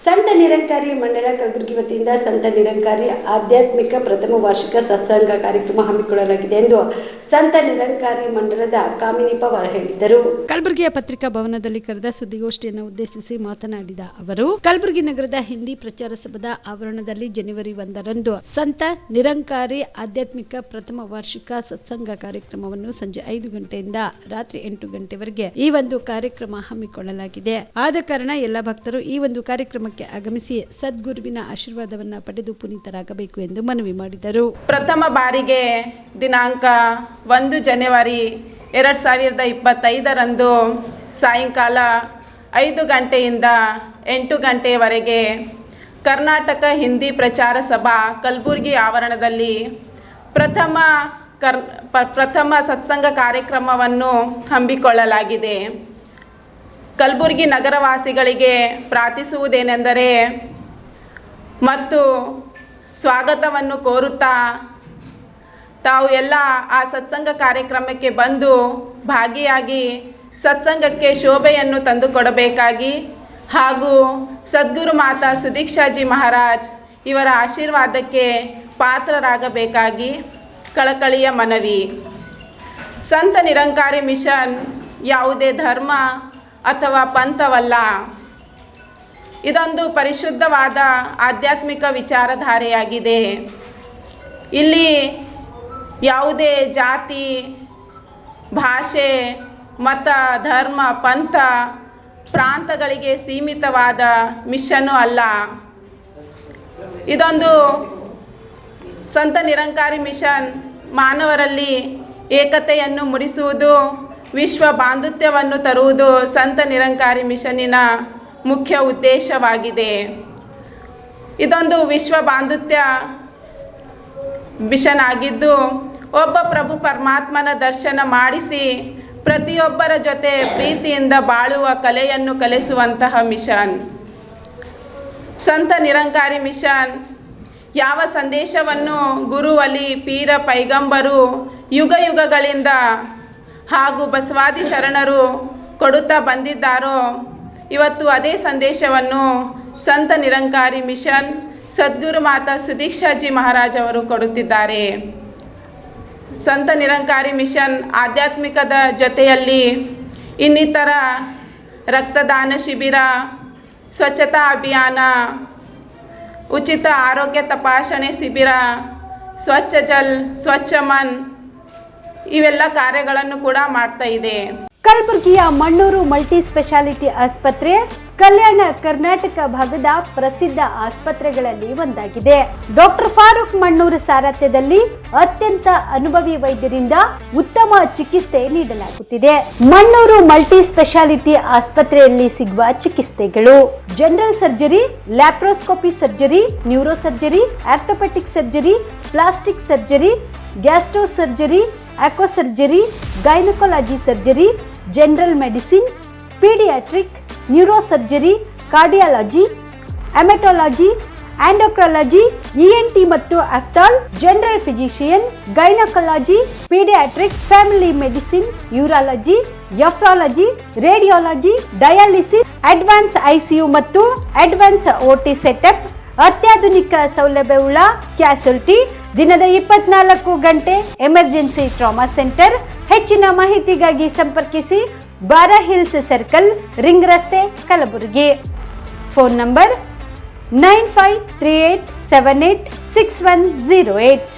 ಸಂತ ನಿರಂಕಾರಿ ಮಂಡಳ ಕಲಬುರಗಿ ವತಿಯಿಂದ ಸಂತ ನಿರಂಕಾರಿ ಆಧ್ಯಾತ್ಮಿಕ ಪ್ರಥಮ ವಾರ್ಷಿಕ ಸತ್ಸಂಗ ಕಾರ್ಯಕ್ರಮ ಹಮ್ಮಿಕೊಳ್ಳಲಾಗಿದೆ ಎಂದು ಸಂತ ನಿರಂಕಾರಿ ಮಂಡಳದ ಕಾಮಿನಿಪ ಅವರು ಹೇಳಿದರು. ಕಲಬುರಗಿಯ ಪತ್ರಿಕಾ ಭವನದಲ್ಲಿ ಕರೆದ ಸುದ್ದಿಗೋಷ್ಠಿಯನ್ನು ಉದ್ದೇಶಿಸಿ ಮಾತನಾಡಿದ ಅವರು, ಕಲಬುರಗಿ ನಗರದ ಹಿಂದಿ ಪ್ರಚಾರ ಸಭಾದ ಆವರಣದಲ್ಲಿ ಜನವರಿ 1ರಂದು ಸಂತ ನಿರಂಕಾರಿ ಆಧ್ಯಾತ್ಮಿಕ ಪ್ರಥಮ ವಾರ್ಷಿಕ ಸತ್ಸಂಗ ಕಾರ್ಯಕ್ರಮವನ್ನು ಸಂಜೆ 5 ಗಂಟೆಯಿಂದ ರಾತ್ರಿ 8 ಗಂಟೆವರೆಗೆ ಈ ಒಂದು ಕಾರ್ಯಕ್ರಮ ಹಮ್ಮಿಕೊಳ್ಳಲಾಗಿದೆ. ಆದ ಕಾರಣ ಎಲ್ಲ ಭಕ್ತರು ಈ ಒಂದು ಕಾರ್ಯಕ್ರಮಕ್ಕೆ ಆಗಮಿಸಿ ಸದ್ಗುರುವಿನ ಆಶೀರ್ವಾದವನ್ನ ಪಡೆದು ಪುನೀತರಾಗಬೇಕು ಎಂದು ಮನವಿ ಮಾಡಿದರು. ಪ್ರಥಮ ಬಾರಿಗೆ ದಿನಾಂಕ 1 ಜನವರಿ 2025ರಂದು ಸಾಯಂಕಾಲ 5 ಗಂಟೆಯಿಂದ 8 ಗಂಟೆಯವರೆಗೆ ಕರ್ನಾಟಕ ಹಿಂದಿ ಪ್ರಚಾರ ಸಭಾ ಕಲಬುರಗಿ ಆವರಣದಲ್ಲಿ ಪ್ರಥಮ ಸತ್ಸಂಗ ಕಾರ್ಯಕ್ರಮವನ್ನು ಹಮ್ಮಿಕೊಳ್ಳಲಾಗಿದೆ. ಕಲಬುರಗಿ ನಗರವಾಸಿಗಳಿಗೆ ಪ್ರಾರ್ಥಿಸುವುದೇನೆಂದರೆ ಮತ್ತು ಸ್ವಾಗತವನ್ನು ಕೋರುತ್ತಾ ತಾವು ಎಲ್ಲ ಆ ಸತ್ಸಂಗ ಕಾರ್ಯಕ್ರಮಕ್ಕೆ ಬಂದು ಭಾಗಿಯಾಗಿ ಸತ್ಸಂಗಕ್ಕೆ ಶೋಭೆಯನ್ನು ತಂದುಕೊಡಬೇಕಾಗಿ ಹಾಗೂ ಸದ್ಗುರು ಮಾತಾ ಸುದೀಕ್ಷಾಜಿ ಮಹಾರಾಜ್ ಇವರ ಆಶೀರ್ವಾದಕ್ಕೆ ಪಾತ್ರರಾಗಬೇಕಾಗಿ ಕಳಕಳಿಯ ಮನವಿ. ಸಂತ ನಿರಂಕಾರಿ ಮಿಷನ್ ಯಾವುದೇ ಧರ್ಮ ಅಥವಾ ಪಂಥವಲ್ಲ. ಇದೊಂದು ಪರಿಶುದ್ಧವಾದ ಆಧ್ಯಾತ್ಮಿಕ ವಿಚಾರಧಾರೆಯಾಗಿದೆ. ಇಲ್ಲಿ ಯಾವುದೇ ಜಾತಿ, ಭಾಷೆ, ಮತ, ಧರ್ಮ, ಪಂಥ, ಪ್ರಾಂತಗಳಿಗೆ ಸೀಮಿತವಾದ ಮಿಷನ್ನು ಅಲ್ಲ. ಇದೊಂದು ಸಂತ ನಿರಂಕಾರಿ ಮಿಷನ್ ಮಾನವರಲ್ಲಿ ಏಕತೆಯನ್ನು ಮೂಡಿಸುವುದು, ವಿಶ್ವ ಬಾಂಧವ್ಯವನ್ನು ತರುವುದು ಸಂತ ನಿರಂಕಾರಿ ಮಿಷನ್ನಿನ ಮುಖ್ಯ ಉದ್ದೇಶವಾಗಿದೆ. ಇದೊಂದು ವಿಶ್ವ ಬಾಂಧವ್ಯ ಮಿಷನ್ ಆಗಿದ್ದು, ಒಬ್ಬ ಪ್ರಭು ಪರಮಾತ್ಮನ ದರ್ಶನ ಮಾಡಿಸಿ ಪ್ರತಿಯೊಬ್ಬರ ಜೊತೆ ಪ್ರೀತಿಯಿಂದ ಬಾಳುವ ಕಲೆಯನ್ನು ಕಲಿಸುವಂತಹ ಮಿಷನ್. ಸಂತ ನಿರಂಕಾರಿ ಮಿಷನ್ ಯಾವ ಸಂದೇಶವನ್ನು ಗುರು, ವಲಿ, ಪೀರ, ಪೈಗಂಬರು ಯುಗ ಯುಗಗಳಿಂದ ಹಾಗೂ ಬಸವಾದಿ ಶರಣರು ಕೊಡುತ್ತಾ ಬಂದಿದ್ದಾರೋ, ಇವತ್ತು ಅದೇ ಸಂದೇಶವನ್ನು ಸಂತ ನಿರಂಕಾರಿ ಮಿಷನ್ ಸದ್ಗುರು ಮಾತಾ ಸುದೀಕ್ಷಾಜಿ ಮಹಾರಾಜ್ ಅವರು ಕೊಡುತ್ತಿದ್ದಾರೆ. ಸಂತ ನಿರಂಕಾರಿ ಮಿಷನ್ ಆಧ್ಯಾತ್ಮಿಕದ ಜೊತೆಯಲ್ಲಿ ಇನ್ನಿತರ ರಕ್ತದಾನ ಶಿಬಿರ, ಸ್ವಚ್ಛತಾ ಅಭಿಯಾನ, ಉಚಿತ ಆರೋಗ್ಯ ತಪಾಸಣೆ ಶಿಬಿರ, ಸ್ವಚ್ಛ ಜಲ್, ಸ್ವಚ್ಛ ಮನ್ ಇವೆಲ್ಲ ಕಾರ್ಯಗಳನ್ನು ಕೂಡ ಮಾಡ್ತಾ ಇದೆ. ಕಲಬುರಗಿಯ ಮಣ್ಣೂರು ಮಲ್ಟಿ ಸ್ಪೆಷಾಲಿಟಿ ಆಸ್ಪತ್ರೆ ಕಲ್ಯಾಣ ಕರ್ನಾಟಕ ಭಾಗದ ಪ್ರಸಿದ್ಧ ಆಸ್ಪತ್ರೆಗಳಲ್ಲಿ ಒಂದಾಗಿದೆ. ಡಾಕ್ಟರ್ ಫಾರೂಕ್ ಮಣ್ಣೂರು ಸಾರಥ್ಯದಲ್ಲಿ ಅತ್ಯಂತ ಅನುಭವಿ ವೈದ್ಯರಿಂದ ಉತ್ತಮ ಚಿಕಿತ್ಸೆ ನೀಡಲಾಗುತ್ತಿದೆ. ಮಣ್ಣೂರು ಮಲ್ಟಿ ಸ್ಪೆಷಾಲಿಟಿ ಆಸ್ಪತ್ರೆಯಲ್ಲಿ ಸಿಗುವ ಚಿಕಿತ್ಸೆಗಳು: general surgery, laparoscopy surgery, neuro surgery, orthopaedic surgery, plastic surgery, gastro surgery, aqua surgery, gynaecology surgery, general medicine, paediatric, neuro surgery, cardiology, haematology, endocrinology, ENT ಮತ್ತು ophthal, general physician, gynaecology, paediatric, family medicine, urology, nephrology, radiology, dialysis, advance ICU ಮತ್ತು advance OT setup, ಅತ್ಯಾಧುನಿಕ ಸೌಲಭ್ಯವುಳ್ಳ ಕ್ಯಾಸುಲಿಟಿ, ದಿನದ 24 ಗಂಟೆ emergency trauma centre. ಹೆಚ್ಚಿನ ಮಾಹಿತಿಗಾಗಿ ಸಂಪರ್ಕಿಸಿ ಬಾರಾ hills circle, ring ರಸ್ತೆ, ಕಲಬುರಗಿ. Phone number 9538786108.